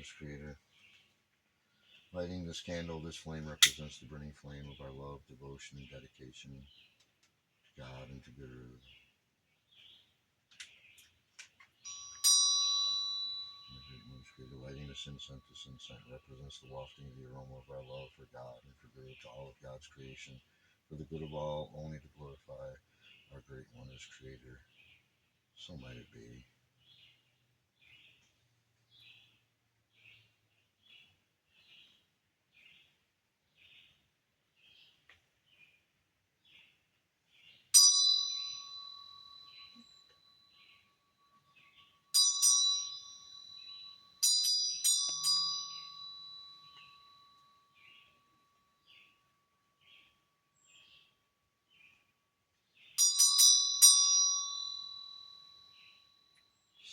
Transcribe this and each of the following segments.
wondrous Creator. Lighting this candle, this flame represents the burning flame of our love, devotion, and dedication to God and to Guru. Lighting this incense represents the wafting of the aroma of our love for God and for Guru to all of God's creation, for the good of all, only to glorify our great wondrous Creator. So might it be.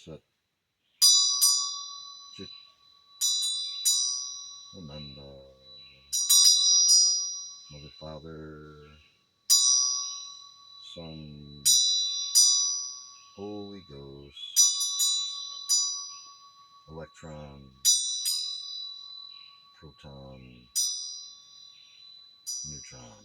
Sat Chit Ananda. Mother, Father, Son, Holy Ghost, electron, proton, neutron.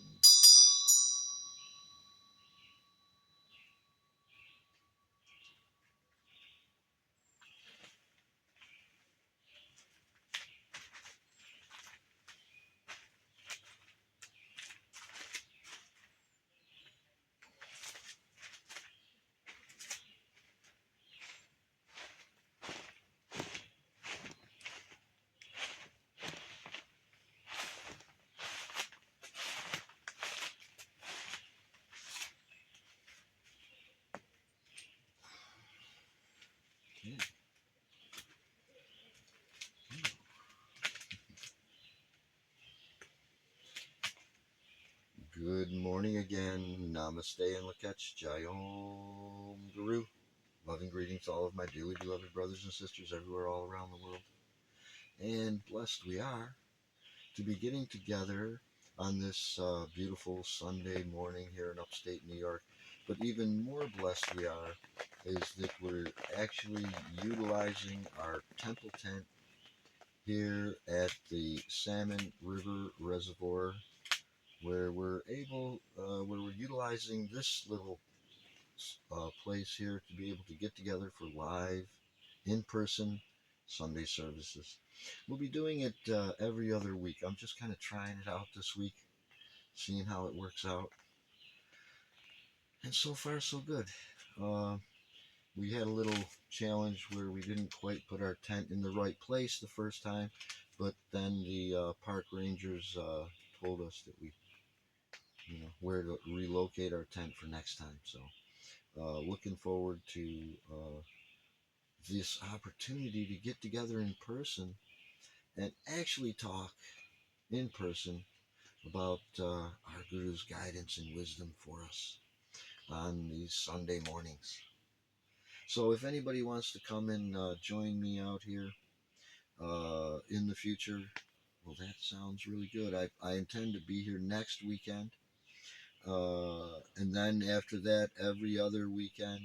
Okay. Good morning again. Namaste and Lakach Jayom Guru. Loving greetings to all of my dearly beloved brothers and sisters everywhere all around the world. And blessed we are to be getting together on this beautiful Sunday morning here in upstate New York. But even more blessed we are is that we're actually utilizing our temple tent here at the Salmon River Reservoir, where we're utilizing this little place here to be able to get together for live, in-person Sunday services. We'll be doing it every other week. I'm just kind of trying it out this week, seeing how it works out. And so far, so good. We had a little challenge where we didn't quite put our tent in the right place the first time, but then the park rangers told us that where to relocate our tent for next time. So looking forward to this opportunity to get together in person and actually talk in person about our Guru's guidance and wisdom for us on these Sunday mornings. So if anybody wants to come and join me out here in the future, well, that sounds really good. I intend to be here next weekend. And then after that, every other weekend,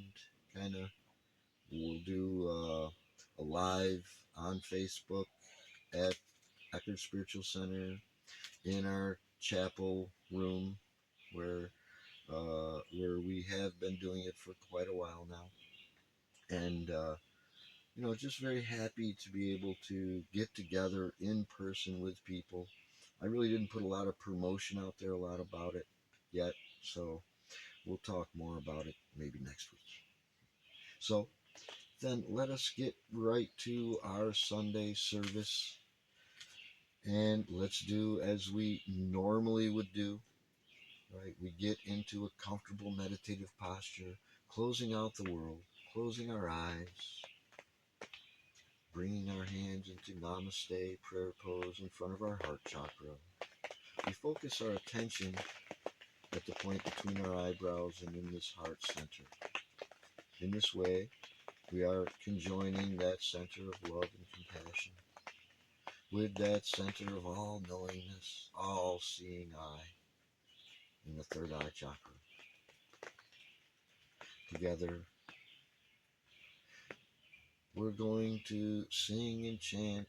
kind of, we'll do a live on Facebook at Eckhard Spiritual Center in our chapel room where we have been doing it for quite a while now. And, just very happy to be able to get together in person with people. I really didn't put a lot of promotion out there, a lot about it yet. So we'll talk more about it maybe next week. So then let us get right to our Sunday service. And let's do as we normally would do. Right? We get into a comfortable meditative posture, closing out the world, closing our eyes, bringing our hands into Namaste prayer pose in front of our heart chakra. We focus our attention at the point between our eyebrows and in this heart center. In this way, we are conjoining that center of love and compassion with that center of all knowingness, all seeing eye in the third eye chakra. Together, we're going to sing and chant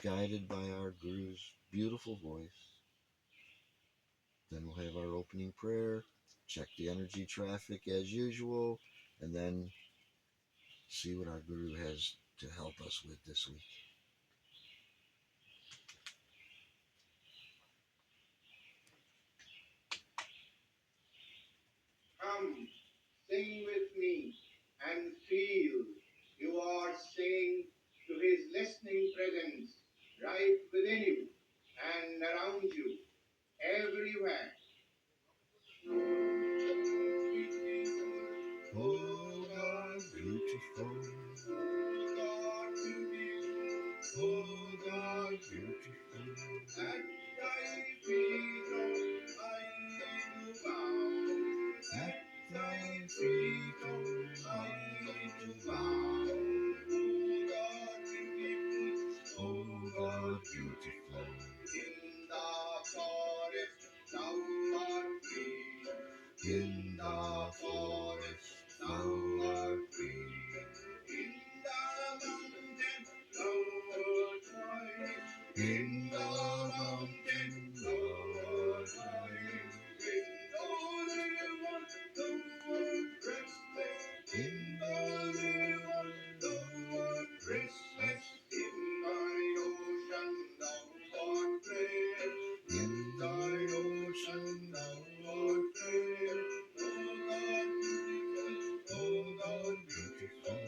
guided by our Guru's beautiful voice. Then we'll have our opening prayer, check the energy traffic as usual, and then see what our Guru has to help us with this week. Come, sing with me and feel you are singing to his listening presence right within you and around you, everywhere. Oh God, beautiful. Oh God, beautiful. Oh God, beautiful. At thy feet, oh, I do bow. At thy feet, oh, I do bow. Oh God, beautiful. in the forest thou art free. In the forest thou art free. In the mountain thou art high. In the mountain thou art high. In the river thou art restless. In the river thou art restless. In my ocean thou art great. In thy ocean thou art great. Oh God, beautiful.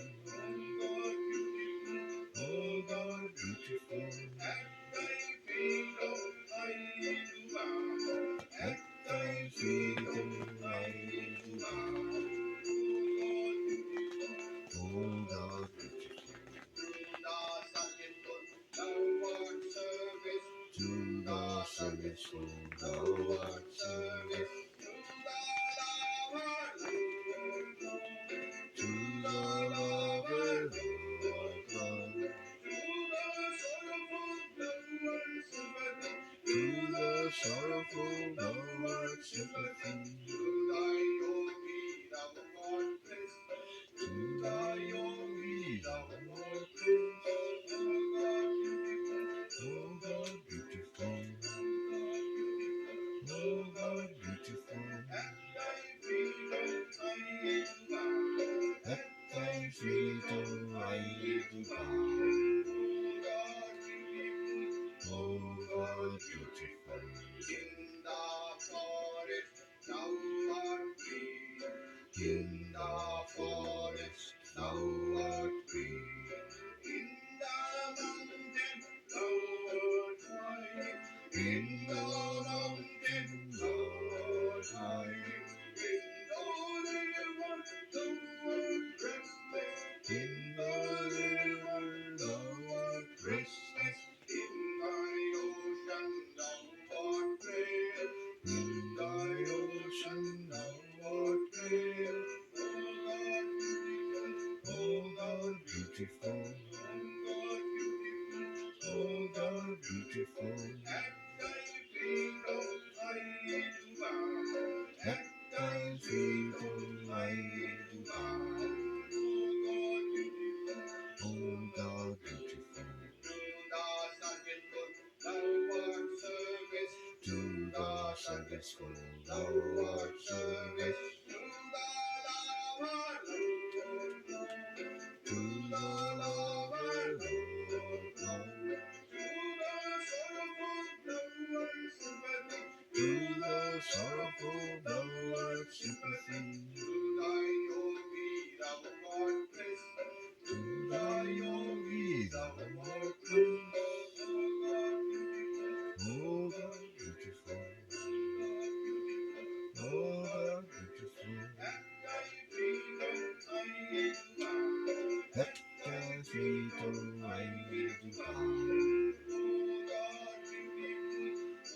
Oh God, beautiful. At thy feet, oh, I do bow. At thy feet, oh, I do bow. Oh God, beautiful. To the serviceful thou art service. To the lover thou art love. To the sorrowful thou art sympathy. To thy yogi thou art bliss. To thy yogi thou art bliss. Oh God, beautiful. Oh God, beautiful. At thy feet, oh, At thy feet, oh, I do bow. Oh God, beautiful. in the forest thou art free. In the forest thou art free. In the mountain thou art high. In the mountain thou art high. In the river thou art restless. In the river thou art restless. In my ocean thou art great. In thy ocean thou art great. Oh God, beautiful. Oh God, beautiful. At thy feet, oh, I do bow. At thy feet, oh, I do bow. Oh God, beautiful. To the serviceful thou art service. To the lover thou art love. To the sorrowful thou art sympathy. To thy yogi thou art bliss. To thy yogi thou art bliss. Oh God, beautiful. Oh God, beautiful. At thy feet, oh, At thy feet, oh, I do bow.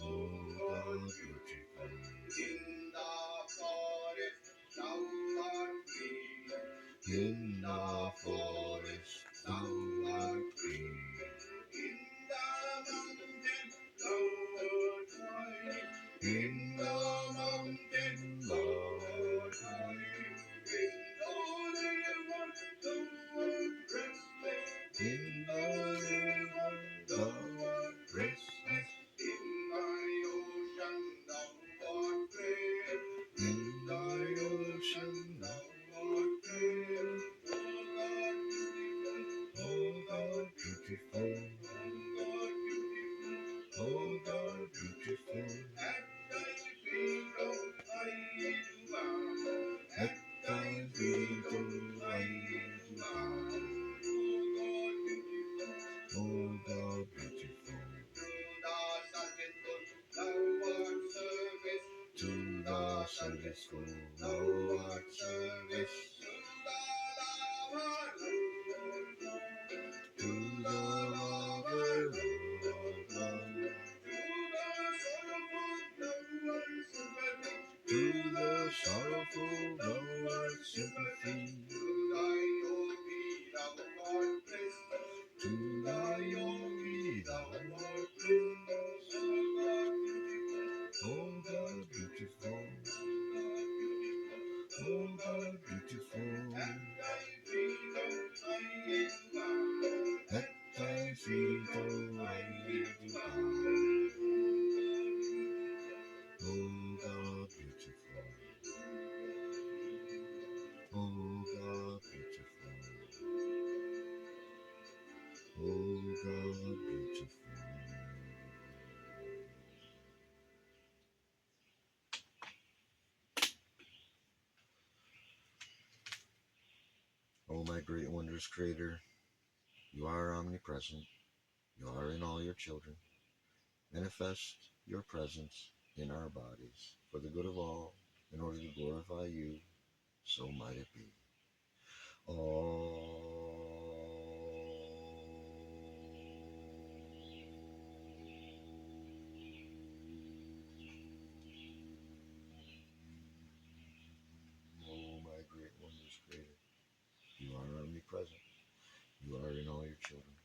Oh God, beautiful. in the forest thou art free. In the forest thou art free. In the mountain thou art high. In the mountain thou art high. In the river thou art restless. In the river thou service for Lord service. To the lover of love. To the sorrowful Lord sympathy. To the yogi thou art blessed. To the yogi thou art blessed. Oh God beautiful. Oh God beautiful. At thy feet, O I do bow. Oh God beautiful. Oh God beautiful. Oh God beautiful. Oh my great wondrous Creator, you are omnipresent. You are in all your children. Manifest your presence in our bodies for the good of all, in order to glorify you, so might it be. Oh my great wondrous Creator, you are omnipresent. You are in all your children.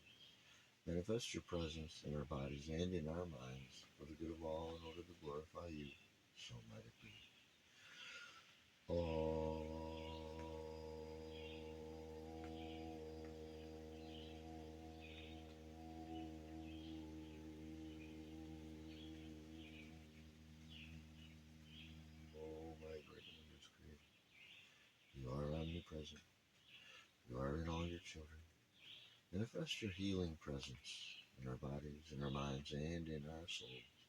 Manifest your presence in our bodies and in our minds for the good of all, in order to glorify you, so might it be. Oh my great wondrous Creator, you are omnipresent. You are in all your children. Manifest your healing presence in our bodies, in our minds, and in our souls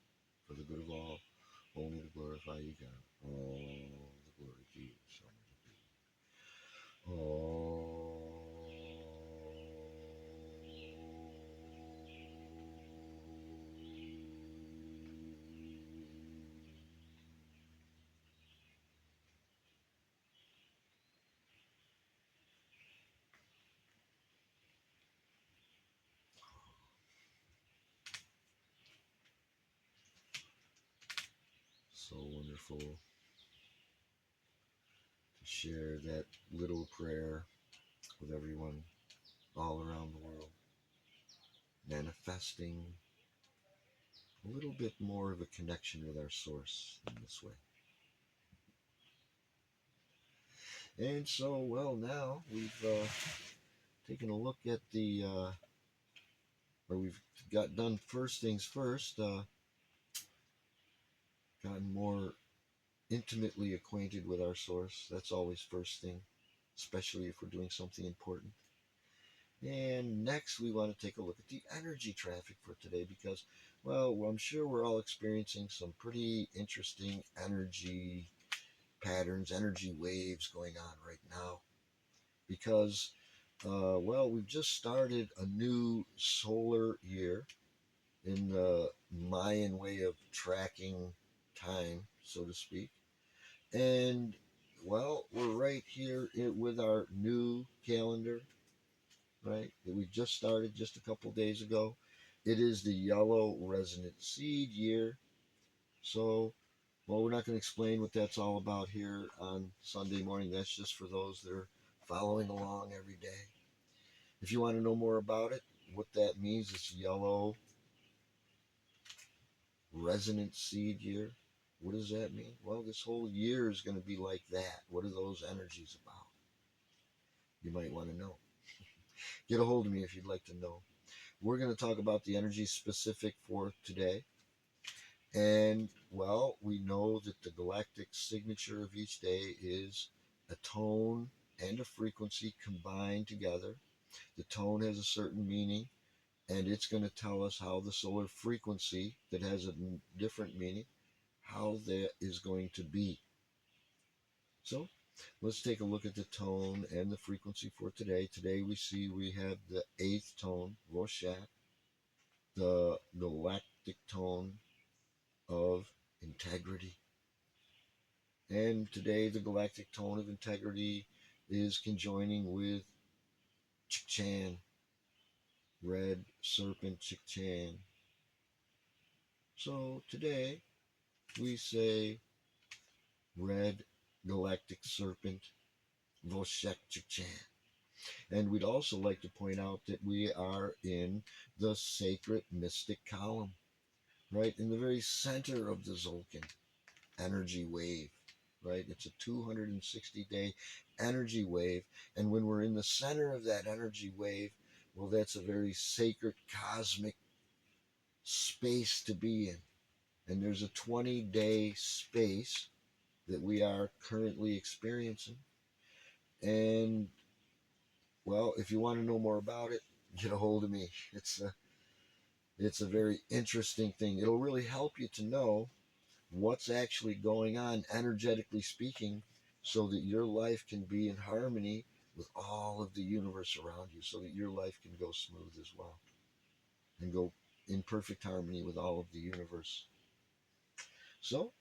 for the good of all, only to glorify you, God. All the glory to you, so might it be. So wonderful to share that little prayer with everyone all around the world, manifesting a little bit more of a connection with our source in this way. And so, well, now we've taken a look at or we've got done first things first, gotten more intimately acquainted with our source. That's always first thing, especially if we're doing something important. And next, we want to take a look at the energy traffic for today because, well, I'm sure we're all experiencing some pretty interesting energy patterns, energy waves going on right now because, well, we've just started a new solar year in the Mayan way of tracking time, so to speak. And, well, we're right here with our new calendar, right, that we just started just a couple days ago. It is the yellow resonant seed year. So, well, we're not going to explain what that's all about here on Sunday morning. That's just for those that are following along every day. If you want to know more about it, what that means, it's yellow resonant seed year. What does that mean? Well, this whole year is going to be like that. What are those energies about? You might want to know. Get a hold of me if you'd like to know. We're going to talk about the energy specific for today. And, well, we know that the galactic signature of each day is a tone and a frequency combined together. The tone has a certain meaning, and it's going to tell us how the solar frequency that has a different meaning, how that is going to be. So let's take a look at the tone and the frequency for today. Today we have the 8th tone, Rorschach, the galactic tone of integrity. And today, the galactic tone of integrity is conjoining with Chikchan, red serpent Chikchan. So today, we say red galactic serpent Voshek Chikchan. And we'd also like to point out that we are in the sacred mystic column, right in the very center of the Zolkin energy wave, right? It's a 260-day energy wave. And when we're in the center of that energy wave, well, that's a very sacred cosmic space to be in. And there's a 20-day space that we are currently experiencing. And, well, if you want to know more about it, get a hold of me. It's a very interesting thing. It'll really help you to know what's actually going on, energetically speaking, so that your life can be in harmony with all of the universe around you, so that your life can go smooth as well and go in perfect harmony with all of the universe. So,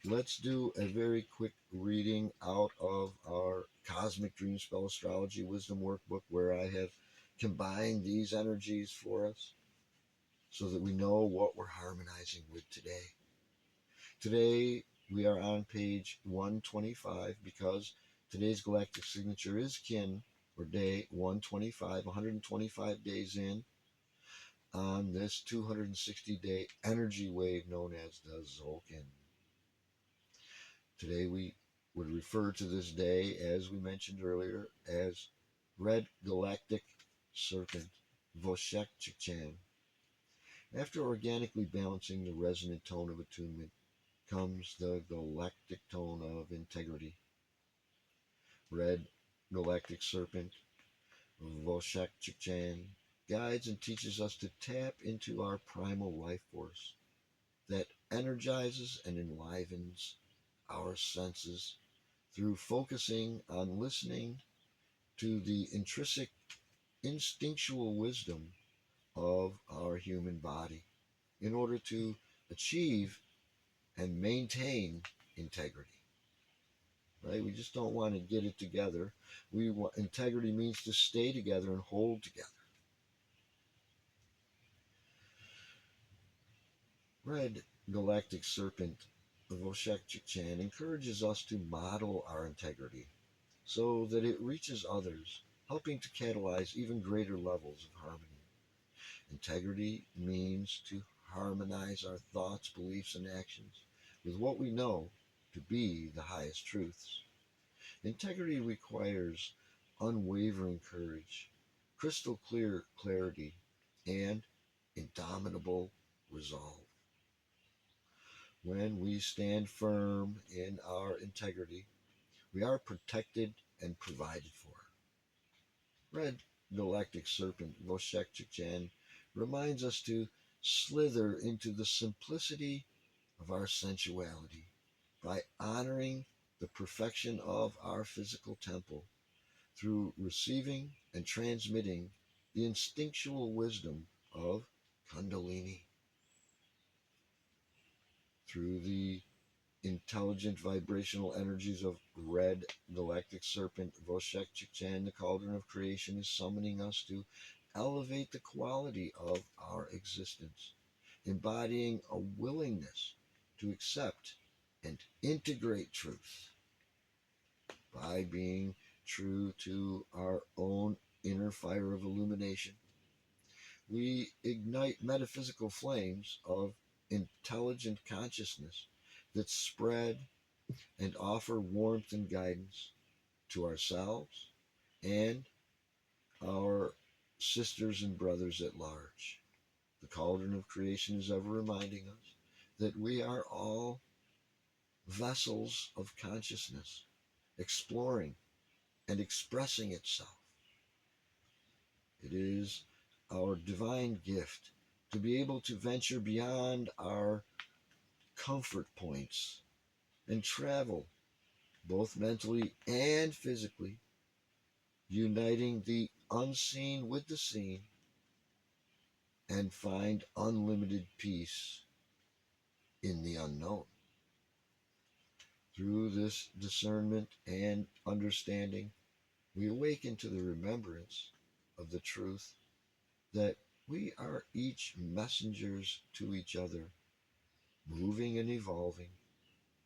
let's do a very quick reading out of our Cosmic Dream Spell Astrology Wisdom Workbook, where I have combined these energies for us so that we know what we're harmonizing with today. Today, we are on page 125 because today's galactic signature is kin, or day 125, 125 days in on this 260-day energy wave known as the Zolkin. Today, we would refer to this day, as we mentioned earlier, as Red Galactic Serpent, Voshek Chikchan. After organically balancing the resonant tone of attunement comes the galactic tone of integrity. Red Galactic Serpent, Voshak Chikchan, guides and teaches us to tap into our primal life force that energizes and enlivens our senses through focusing on listening to the intrinsic instinctual wisdom of our human body in order to achieve and maintain integrity. Right? We just don't want to get it together. Integrity means to stay together and hold together. Red Galactic Serpent of Voshak Chikchan encourages us to model our integrity so that it reaches others, helping to catalyze even greater levels of harmony. Integrity means to harmonize our thoughts, beliefs, and actions with what we know to be the highest truths. Integrity requires unwavering courage, crystal clear clarity, and indomitable resolve. When we stand firm in our integrity, we are protected and provided for. Red Galactic Serpent Voshek Chikchan reminds us to slither into the simplicity of our sensuality by honoring the perfection of our physical temple through receiving and transmitting the instinctual wisdom of Kundalini. Through the intelligent vibrational energies of Red Galactic Serpent, Voshek Chikchan, the Cauldron of Creation, is summoning us to elevate the quality of our existence, embodying a willingness to accept and integrate truth by being true to our own inner fire of illumination. We ignite metaphysical flames of intelligent consciousness that spread and offer warmth and guidance to ourselves and our sisters and brothers at large. The cauldron of creation is ever reminding us that we are all vessels of consciousness, exploring and expressing itself. It is our divine gift to be able to venture beyond our comfort points and travel both mentally and physically, uniting the unseen with the seen, and find unlimited peace in the unknown. Through this discernment and understanding, we awaken to the remembrance of the truth that we are each messengers to each other, moving and evolving,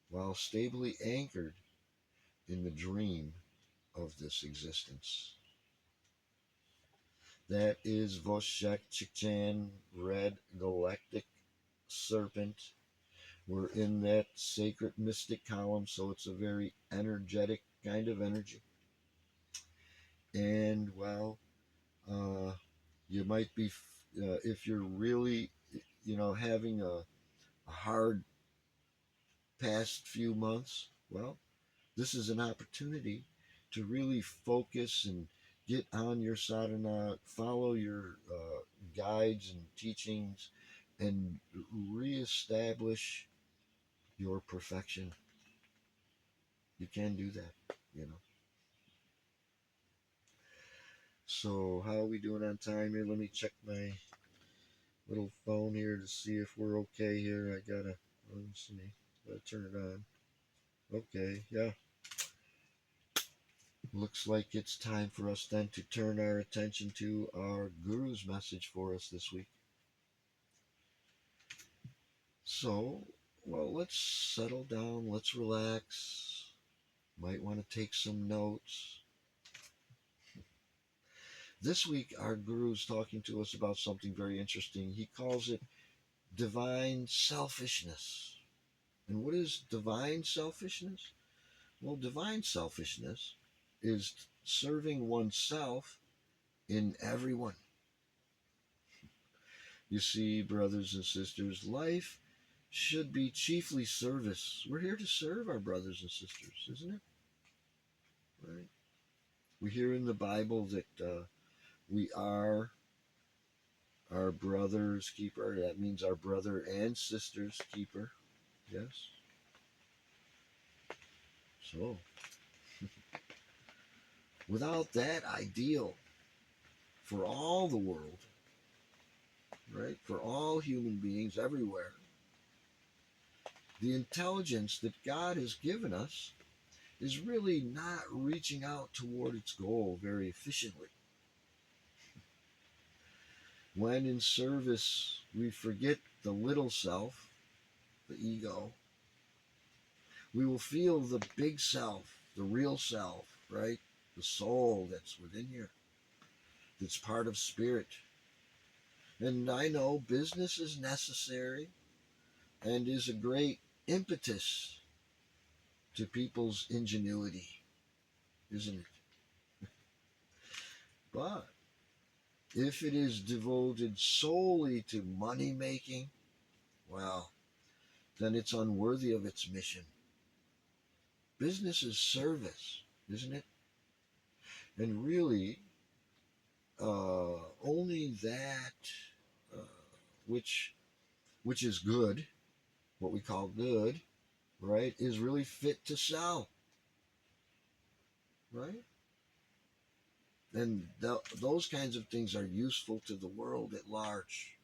while stably anchored in the dream of this existence. That is Voshek Chikchan, Red Galactic Serpent. We're in that sacred mystic column, so it's a very energetic kind of energy. And well, uh, you might be, if you're really, having a hard past few months, well, this is an opportunity to really focus and get on your sadhana, follow your guides and teachings, and reestablish your perfection. You can do that. So, how are we doing on time here? Let me check my little phone here to see if we're okay here. Let's see, gotta turn it on. Okay, yeah. Looks like it's time for us then to turn our attention to our Guru's message for us this week. So, well, let's settle down, let's relax. Might want to take some notes. This week, our Guru's talking to us about something very interesting. He calls it divine selfishness. And what is divine selfishness? Well, divine selfishness is serving oneself in everyone. You see, brothers and sisters, life should be chiefly service. We're here to serve our brothers and sisters, isn't it? Right? We hear in the Bible that we are our brother's keeper. That means our brother and sister's keeper. Yes. So, without that ideal for all the world, right, for all human beings everywhere, the intelligence that God has given us is really not reaching out toward its goal very efficiently. When in service we forget the little self, the ego, we will feel the big self, the real self, right? The soul that's within you, that's part of spirit. And I know business is necessary and is a great impetus to people's ingenuity, isn't it? But if it is devoted solely to money making, well, then it's unworthy of its mission. Business is service, isn't it? And really, only that uh, which which is good, what we call good, right, is really fit to sell, right? And those kinds of things are useful to the world at large.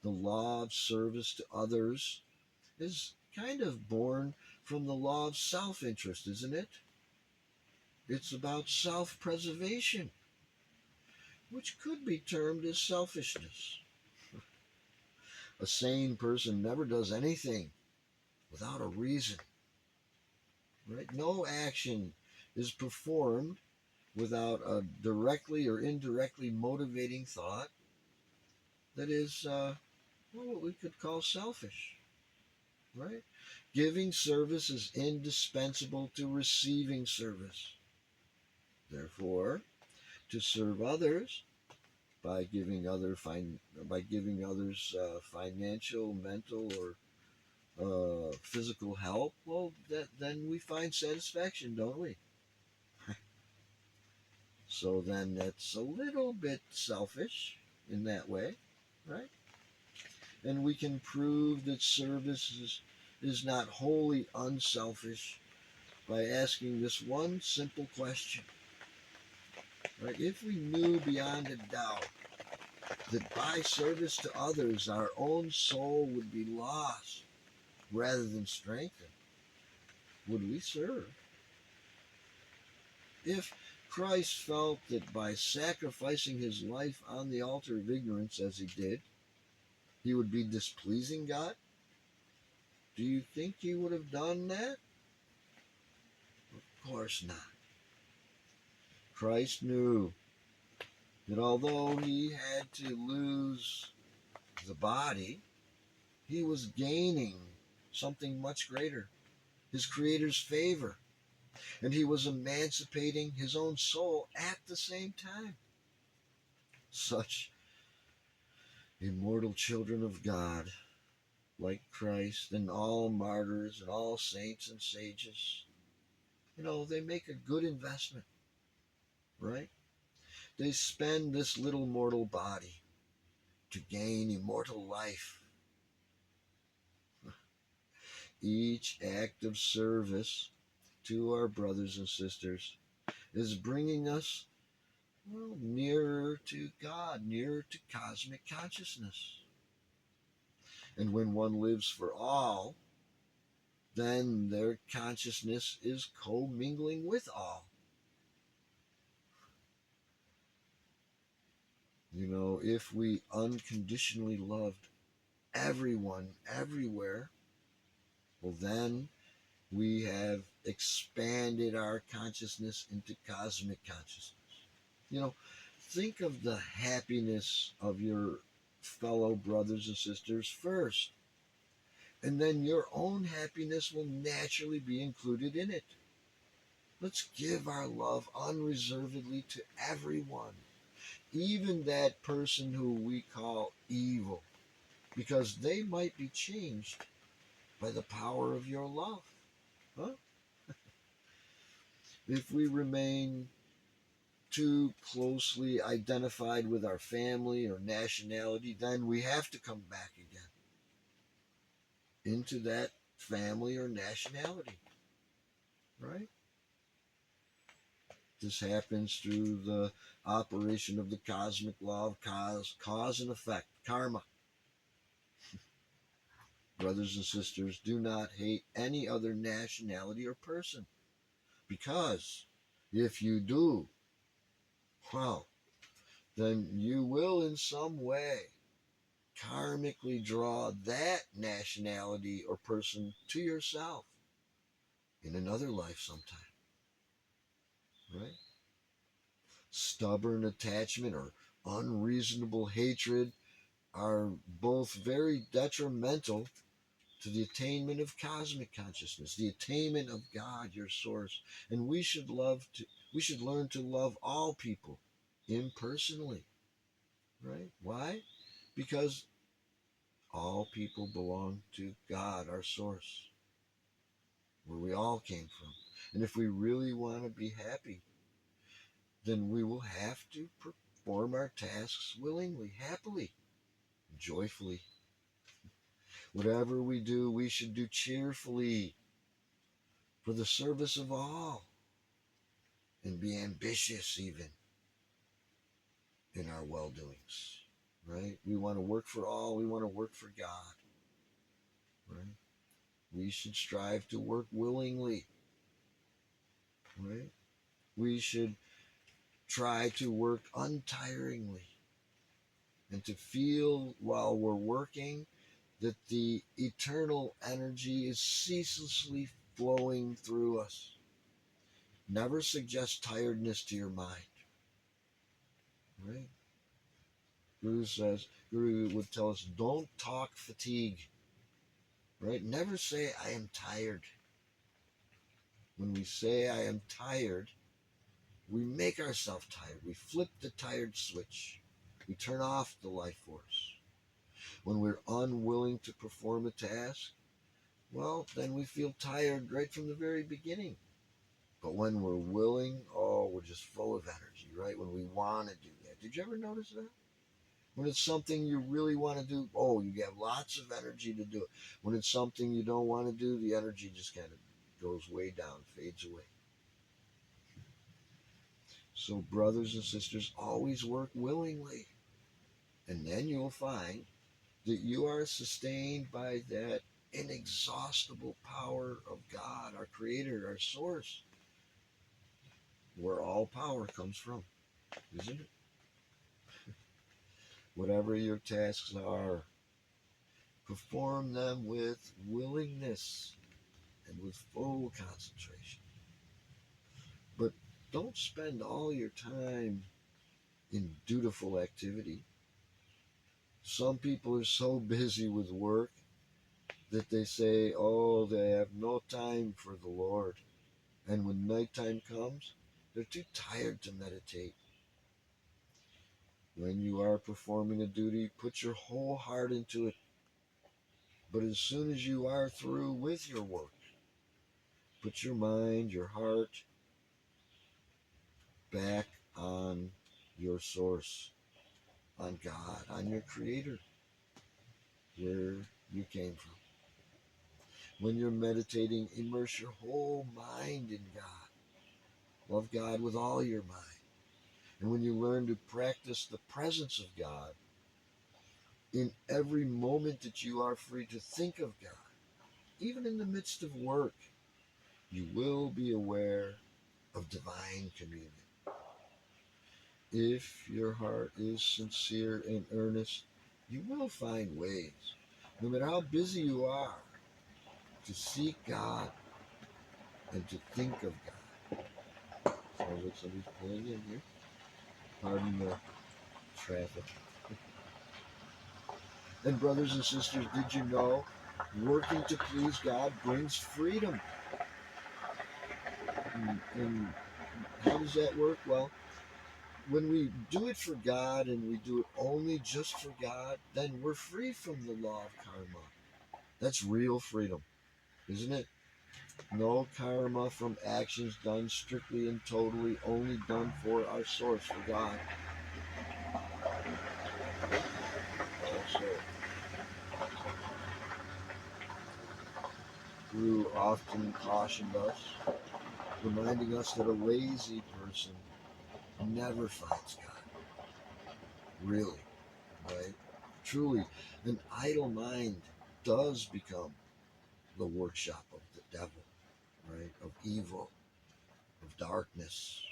The law of service to others is kind of born from the law of self-interest, isn't it? It's about self-preservation, which could be termed as selfishness. A sane person never does anything without a reason, right? No action is performed without a directly or indirectly motivating thought that is, what we could call selfish, right? Giving service is indispensable to receiving service. Therefore, to serve others by giving others financial, mental, or physical help, well, then we find satisfaction, don't we? So then that's a little bit selfish in that way, right? And we can prove that service is not wholly unselfish by asking this one simple question, right? If we knew beyond a doubt that by service to others our own soul would be lost rather than strengthened, would we serve? If Christ felt that by sacrificing his life on the altar of ignorance as he did, he would be displeasing God, do you think he would have done that? Of course not. Christ knew that although he had to lose the body, he was gaining something much greater, his Creator's favor, and he was emancipating his own soul at the same time. Such immortal children of God, like Christ and all martyrs and all saints and sages, they make a good investment, right? They spend this little mortal body to gain immortal life. Each act of service to our brothers and sisters is bringing us, nearer to God, nearer to cosmic consciousness. And when one lives for all, then their consciousness is commingling with all. If we unconditionally loved everyone, everywhere, well, then we have expanded our consciousness into cosmic consciousness. Think of the happiness of your fellow brothers and sisters first, and then your own happiness will naturally be included in it. Let's give our love unreservedly to everyone, even that person who we call evil, because they might be changed by the power of your love. Huh? If we remain too closely identified with our family or nationality, then we have to come back again into that family or nationality, right? This happens through the operation of the cosmic law of cause and effect, karma. Brothers and sisters, do not hate any other nationality or person, because if you do, well, then you will in some way karmically draw that nationality or person to yourself in another life sometime, right? Stubborn attachment or unreasonable hatred are both very detrimental to the attainment of cosmic consciousness, the attainment of God, your source. And we should learn to love all people impersonally, right? Why? Because all people belong to God, our source, where we all came from. And if we really want to be happy, then we will have to perform our tasks willingly, happily, joyfully. Whatever we do, we should do cheerfully for the service of all, and be ambitious even in our well-doings, right? We want to work for all. We want to work for God, right? We should strive to work willingly, right? We should try to work untiringly and to feel while we're working that the eternal energy is ceaselessly flowing through us. Never suggest tiredness to your mind, right? Guru would tell us, don't talk fatigue, right? Never say, I am tired. When we say, I am tired, we make ourselves tired. We flip the tired switch. We turn off the life force. When we're unwilling to perform a task, well, then we feel tired right from the very beginning. But when we're willing, we're just full of energy, right? When we want to do that. Did you ever notice that? When it's something you really want to do, you have lots of energy to do it. When it's something you don't want to do, the energy just kind of goes way down, fades away. So brothers and sisters, always work willingly. And then you'll find that you are sustained by that inexhaustible power of God, our Creator, our source, where all power comes from, isn't it? Whatever your tasks are, perform them with willingness and with full concentration. But don't spend all your time in dutiful activity. Some people are so busy with work that they say, oh, they have no time for the Lord. And when nighttime comes, they're too tired to meditate. When you are performing a duty, put your whole heart into it. But as soon as you are through with your work, put your mind, your heart back on your source, on God, on your Creator, where you came from. When you're meditating, immerse your whole mind in God. Love God with all your mind. And when you learn to practice the presence of God, in every moment that you are free to think of God, even in the midst of work, you will be aware of divine communion. If your heart is sincere and earnest, you will find ways, no matter how busy you are, to seek God and to think of God. Sounds like somebody's pulling in here. Pardon the traffic. And brothers and sisters, did you know working to please God brings freedom? And how does that work? Well, when we do it for God and we do it only just for God, then we're free from the law of karma. That's real freedom, isn't it? No karma from actions done strictly and totally only done for our source, for God. Also, Guru often cautioned us, reminding us that a lazy person never finds God. Really, right? Truly, an idle mind does become the workshop of the devil, right? Of evil, of darkness.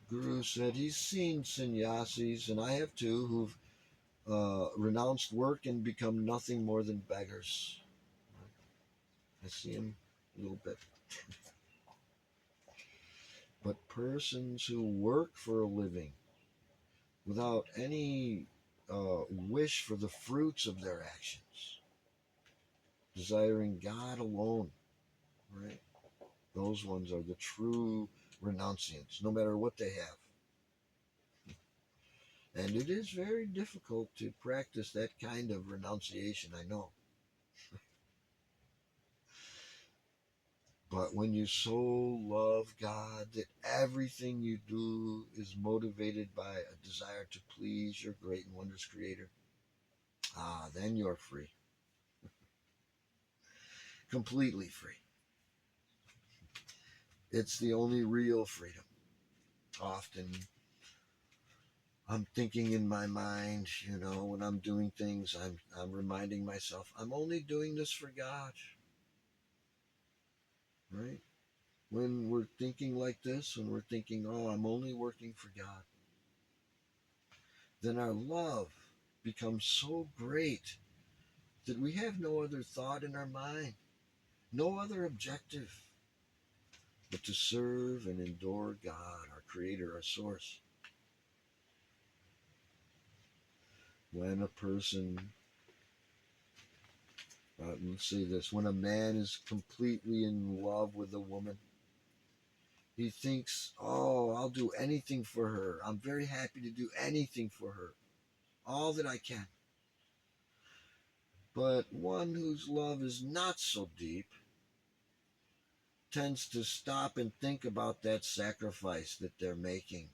Guru said he's seen sannyasis, and I have too, who've renounced work and become nothing more than beggars. I see him a little bit. But persons who work for a living without any wish for the fruits of their actions, desiring God alone, right? Those ones are the true renunciants, no matter what they have. And it is very difficult to practice that kind of renunciation, I know. But when you so love God that everything you do is motivated by a desire to please your great and wondrous Creator, then you're free. Completely free. It's the only real freedom. Often I'm thinking in my mind, when I'm doing things, I'm reminding myself, I'm only doing this for God, right? When we're thinking like this, when we're thinking, oh, I'm only working for God, then our love becomes so great that we have no other thought in our mind, no other objective but to serve and adore God, our Creator, our Source. When a person, let's say this, when a man is completely in love with a woman, he thinks, oh, I'll do anything for her. I'm very happy to do anything for her, all that I can. But one whose love is not so deep tends to stop and think about that sacrifice that they're making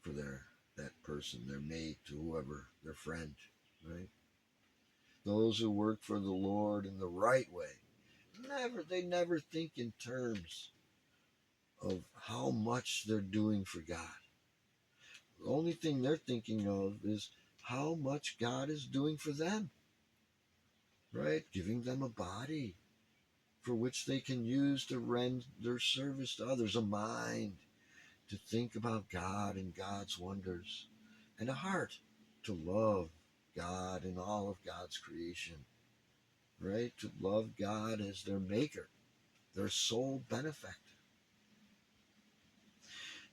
for that person, their mate, to whoever, their friend, right? Those who work for the Lord in the right way, they never think in terms of how much they're doing for God. The only thing they're thinking of is how much God is doing for them. right? Giving them a body for which they can use to render their service to others, a mind to think about God and God's wonders, and a heart to love God and all of God's creation, right? To love God as their maker, their sole benefactor.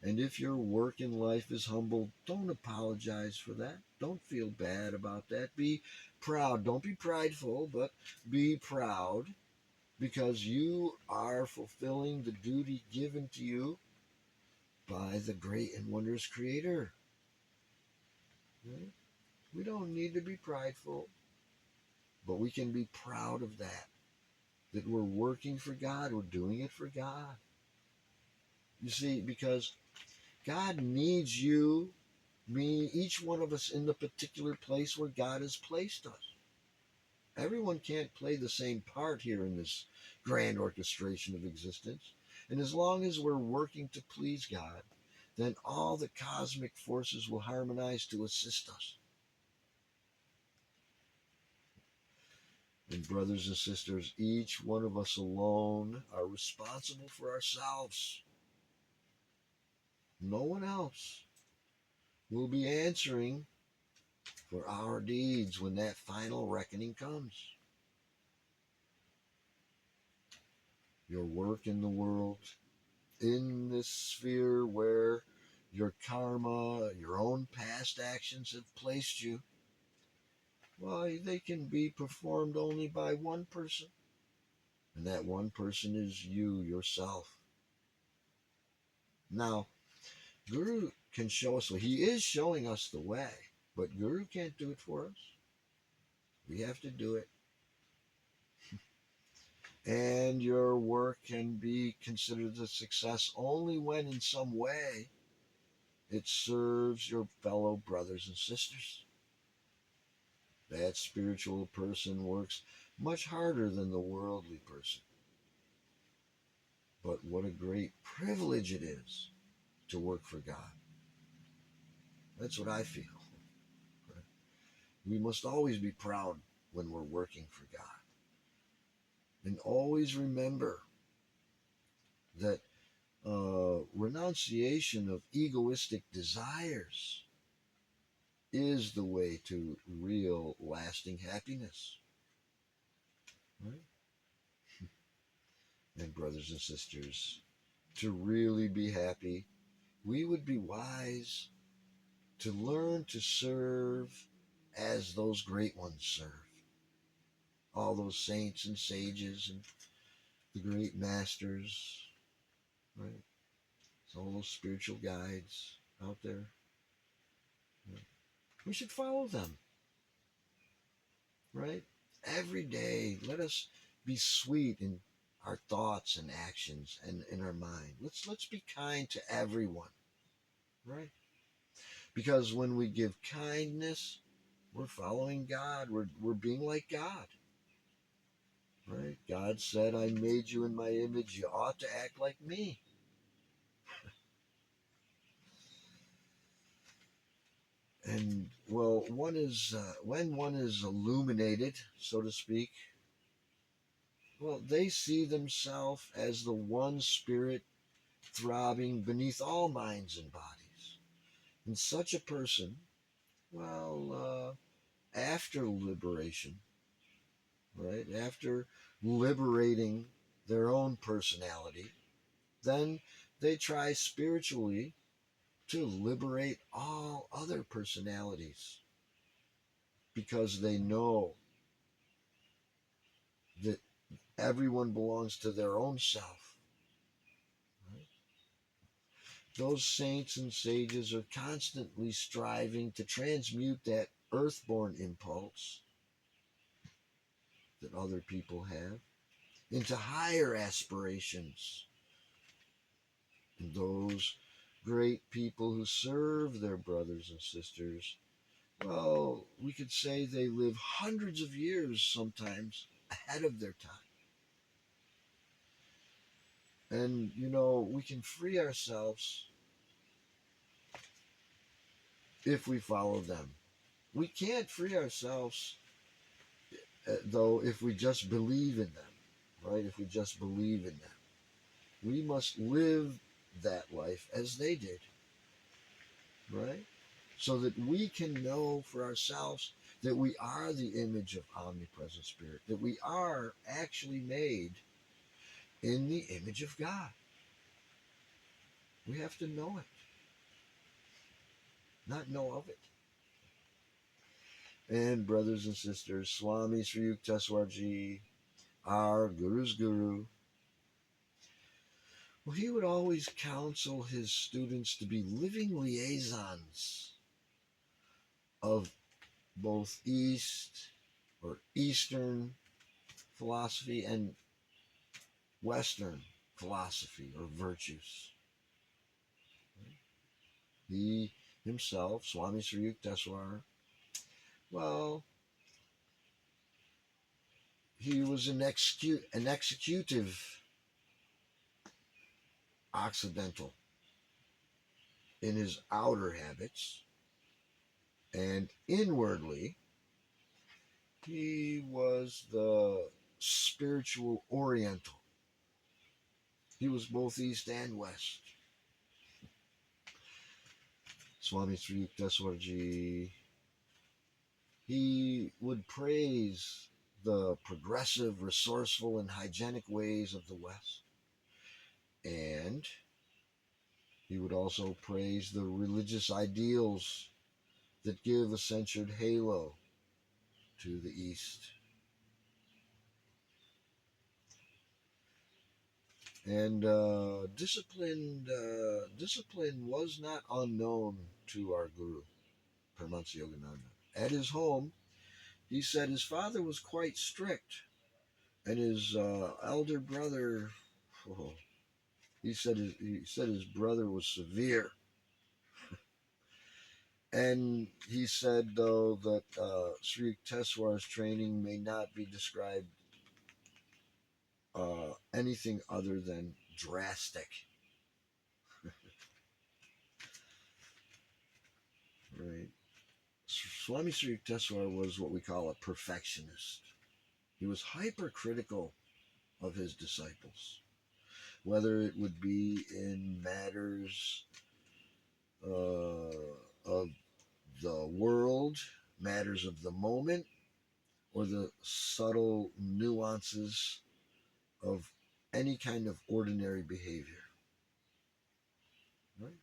And if your work in life is humble, don't apologize for that. Don't feel bad about that. Be proud. Don't be prideful, but be proud because you are fulfilling the duty given to you by the great and wondrous Creator. Right? We don't need to be prideful, but we can be proud of that. That we're working for God, we're doing it for God. You see, because God needs you, me, each one of us in the particular place where God has placed us. Everyone can't play the same part here in this grand orchestration of existence. And as long as we're working to please God, then all the cosmic forces will harmonize to assist us. And brothers and sisters, each one of us alone are responsible for ourselves. No one else will be answering for our deeds when that final reckoning comes. Your work in the world, in this sphere where your karma, your own past actions have placed you, well, they can be performed only by one person. And that one person is you, yourself. Now, Guru can show us, he is showing us the way, but Guru can't do it for us. We have to do it. And your work can be considered a success only when, in some way, it serves your fellow brothers and sisters. That spiritual person works much harder than the worldly person. But what a great privilege it is to work for God. That's what I feel. We must always be proud when we're working for God. And always remember that renunciation of egoistic desires is the way to real lasting happiness. Right? And brothers and sisters, to really be happy, we would be wise to learn to serve as those great ones served. All those saints and sages and the great masters, right? So all those spiritual guides out there. Right? We should follow them, right? Every day, let us be sweet in our thoughts and actions and in our mind. Let's be kind to everyone, right? Because when we give kindness, we're following God. We're being like God. Right? God said, I made you in my image. You ought to act like me. And well, one is when one is illuminated, so to speak. Well, they see themselves as the one spirit throbbing beneath all minds and bodies. And such a person, well, after liberation, right, after liberating their own personality, then they try spiritually to liberate all other personalities because they know that everyone belongs to their own self. Right? Those saints and sages are constantly striving to transmute that earthborn impulse that other people have into higher aspirations. And those great people who serve their brothers and sisters, well, we could say they live hundreds of years sometimes ahead of their time. And, we can free ourselves if we follow them. We can't free ourselves though, if we just believe in them, right? If we just believe in them, we must live that life as they did, right? So that we can know for ourselves that we are the image of omnipresent spirit, that we are actually made in the image of God. We have to know it, not know of it. And brothers and sisters, Swami Sri Yukteswarji, our Guru's Guru, well, he would always counsel his students to be living liaisons of both East or Eastern philosophy and Western philosophy or virtues. He himself, Swami Sri Yukteswar, well, he was an executive Occidental in his outer habits, and inwardly, he was the spiritual Oriental. He was both East and West. Swami Sri Yukteswarji, he would praise the progressive, resourceful, and hygienic ways of the West. And he would also praise the religious ideals that give a censored halo to the East. And discipline was not unknown to our Guru, Paramahansa Yogananda. At his home, he said his father was quite strict, and his elder brother, oh, he said his brother was severe. And he said, though, that Sri Yukteswar's training may not be described anything other than drastic. Right. Swami Sri Yukteswar was what we call a perfectionist. He was hypercritical of his disciples, whether it would be in matters of the world, matters of the moment, or the subtle nuances of any kind of ordinary behavior. Right?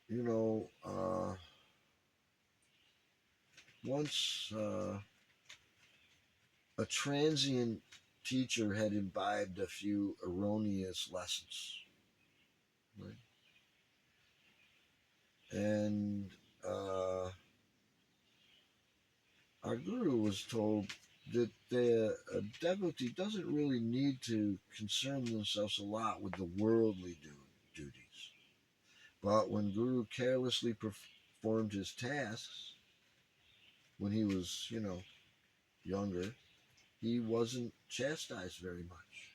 You know, once a transient teacher had imbibed a few erroneous lessons. Right? And our guru was told that the devotee doesn't really need to concern themselves a lot with the worldly duties. But when Guru carelessly performed his tasks, when he was, younger, he wasn't chastised very much.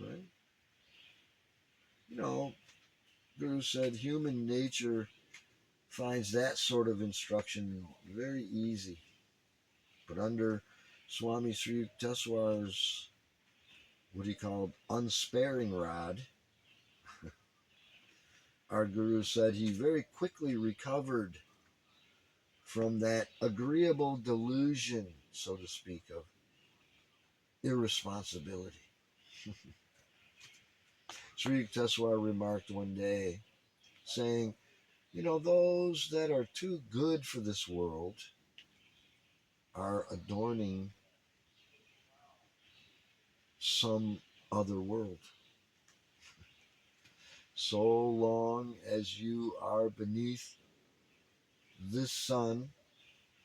Right? Guru said human nature finds that sort of instruction very easy. But under Swami Sri Yukteswar's what he called unsparing rod, our Guru said he very quickly recovered from that agreeable delusion, so to speak, of irresponsibility. Sri Yukteswar remarked one day, saying, those that are too good for this world are adorning some other world. So long as you are beneath this sun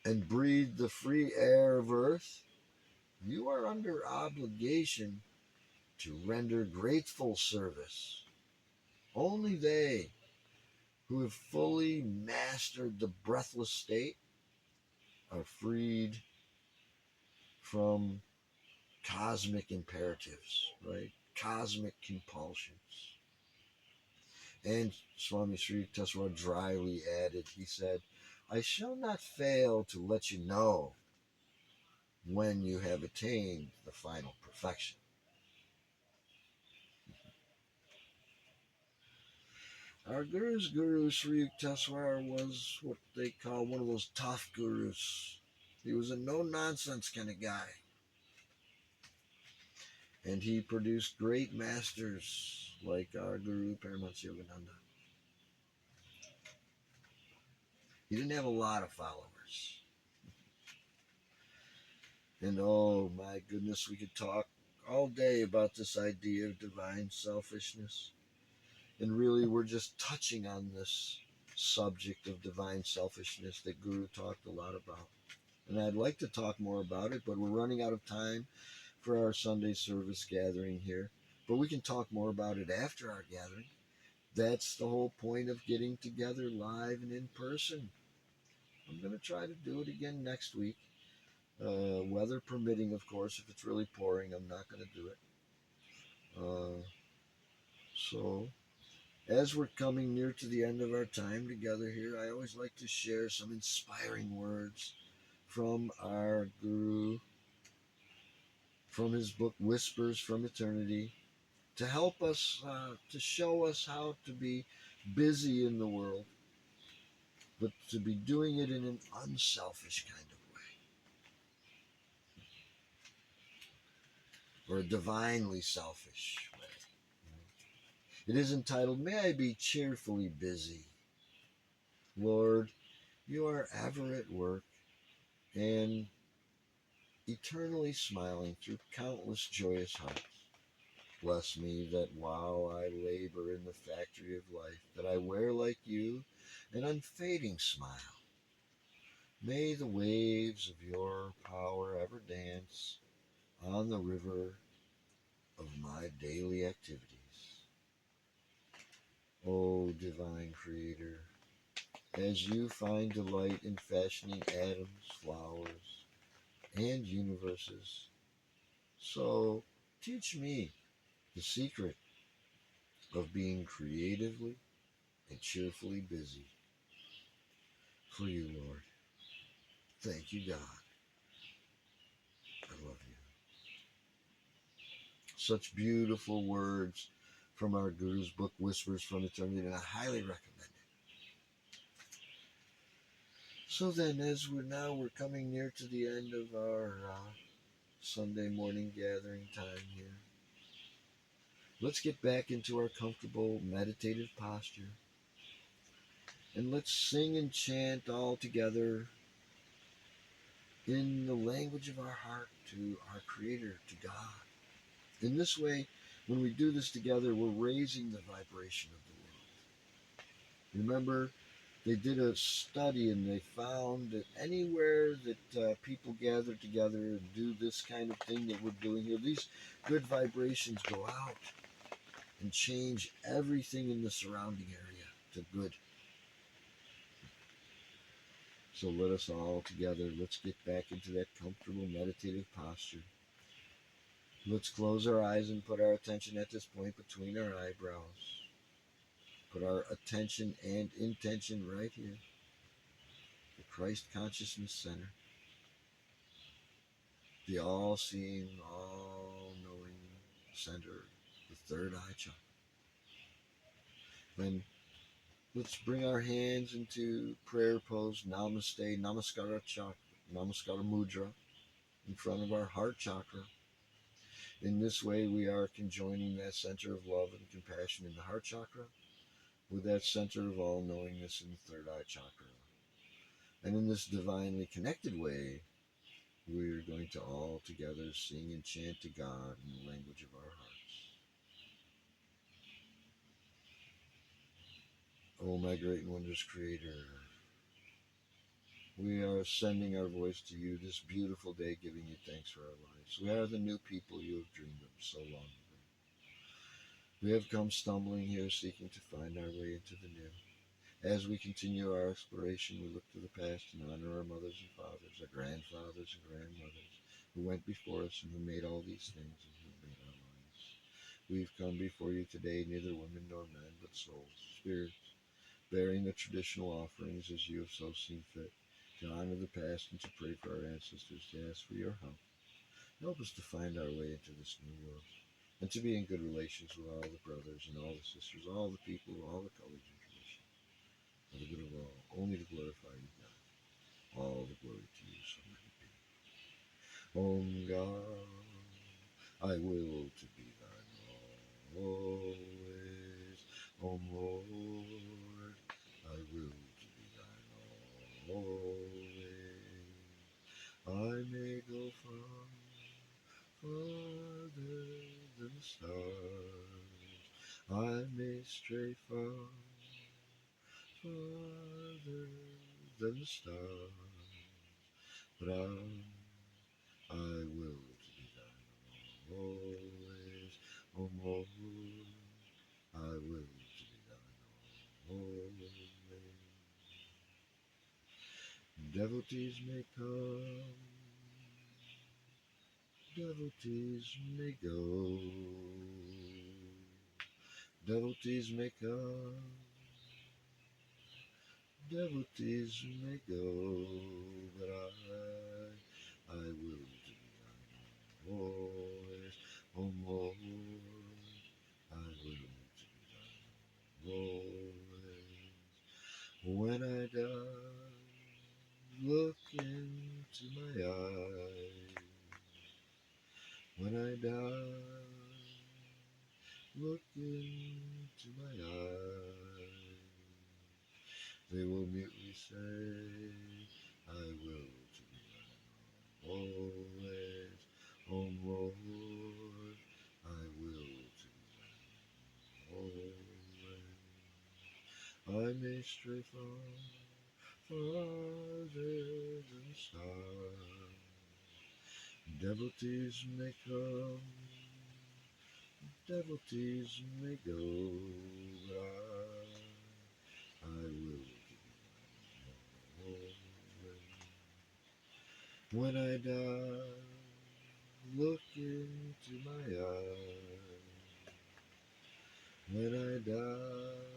and breathe the free air of earth, you are under obligation to render grateful service. Only they who have fully mastered the breathless state are freed from cosmic imperatives, right? Cosmic compulsions. And Swami Sri Yukteswar dryly added, he said, I shall not fail to let you know when you have attained the final perfection. Our guru's guru, Sri Yukteswar, was what they call one of those tough gurus. He was a no-nonsense kind of guy. And he produced great masters like our guru, Paramahansa Yogananda. He didn't have a lot of followers. And oh my goodness, we could talk all day about this idea of divine selfishness. And really, we're just touching on this subject of divine selfishness that Guru talked a lot about. And I'd like to talk more about it, but we're running out of time for our Sunday service gathering here. But we can talk more about it after our gathering. That's the whole point of getting together live and in person. I'm going to try to do it again next week. Weather permitting, of course. If it's really pouring, I'm not going to do it. So, as we're coming near to the end of our time together here, I always like to share some inspiring words from our Guru, from his book Whispers from Eternity, to help us, to show us how to be busy in the world, but to be doing it in an unselfish kind of way, or a divinely selfish way. It is entitled, May I Be Cheerfully Busy. Lord, you are ever at work and eternally smiling through countless joyous hearts. Bless me that while I labor in the factory of life, that I wear like you an unfading smile. May the waves of your power ever dance on the river of my daily activities. O divine Creator, as you find delight in fashioning atoms, flowers, and universes, so teach me the secret of being creatively and cheerfully busy for you, Lord. Thank you, God. I love you. Such beautiful words from our Guru's book, Whispers from Eternity, and I highly recommend it. So then, as we're coming near to the end of our Sunday morning gathering time here, let's get back into our comfortable meditative posture. And let's sing and chant all together in the language of our heart to our Creator, to God. In this way, when we do this together, we're raising the vibration of the world. Remember, they did a study and they found that anywhere that people gather together and do this kind of thing that we're doing here, these good vibrations go out and change everything in the surrounding area to good. So let us all together, let's get back into that comfortable meditative posture. Let's close our eyes and put our attention at this point between our eyebrows. Put our attention and intention right here, the Christ Consciousness Center, the all-seeing, all-knowing center, the third eye chakra. Then let's bring our hands into prayer pose, Namaste, Namaskara chakra, Namaskara mudra, in front of our heart chakra. In this way, we are conjoining that center of love and compassion in the heart chakra with that center of all-knowingness in the third eye chakra. And in this divinely connected way, we're going to all together sing and chant to God in the language of our hearts. Oh, my great and wondrous Creator, we are sending our voice to you this beautiful day, giving you thanks for our lives. We are the new people you have dreamed of so long ago. We have come stumbling here, seeking to find our way into the new. As we continue our exploration, we look to the past and honor our mothers and fathers, our grandfathers and grandmothers, who went before us and who made all these things and who made our lives. We've come before you today, neither women nor men, but souls, spirits, bearing the traditional offerings as you have so seen fit, to honor the past and to pray for our ancestors, to ask for your help. Help us to find our way into this new world, and to be in good relations with all the brothers and all the sisters, all the people, all the colors and traditions, for the good of all, only to glorify you, God. All the glory to you, so let it be. Om God, I will to be thine always. Om Lord, I will to be thine always. I may go far, farther than the stars. I may stray far, farther than the stars. But I will to be thine always. O Lord, I will to be thine always. Devotees may come, devotees may go. Devotees may come, devotees may go, but I will to be thine always. O Lord, I will to be thine always. When I die, look into my eyes. When I die, look into my eyes. They will mutely say, I will to be thine always. O Lord, I will to be thine always. I may stray far, farther than the stars. Devotees may come, devotees may go, but I will to be thine always. When I die, look into my eyes. When I die,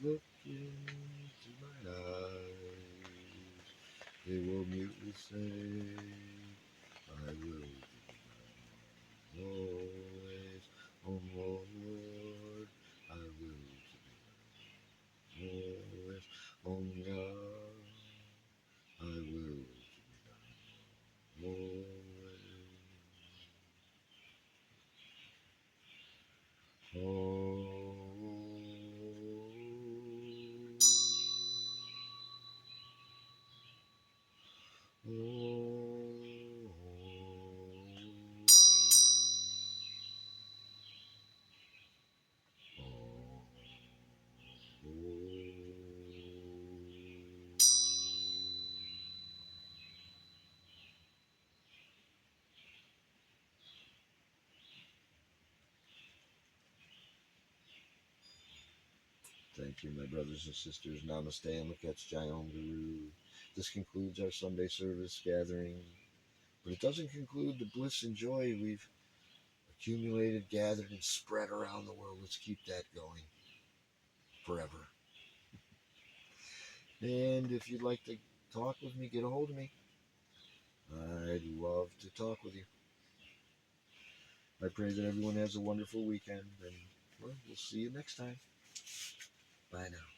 look into my eyes. They will mutely say, I will to be thine always. O Lord, I will to be thine always. O God, I will to be thine always. Thank you, my brothers and sisters. Namaste and Lakets Jai Om Guru. This concludes our Sunday service gathering, but it doesn't conclude the bliss and joy we've accumulated, gathered, and spread around the world. Let's keep that going forever. And if you'd like to talk with me, get a hold of me. I'd love to talk with you. I pray that everyone has a wonderful weekend, and well, we'll see you next time. Bye now.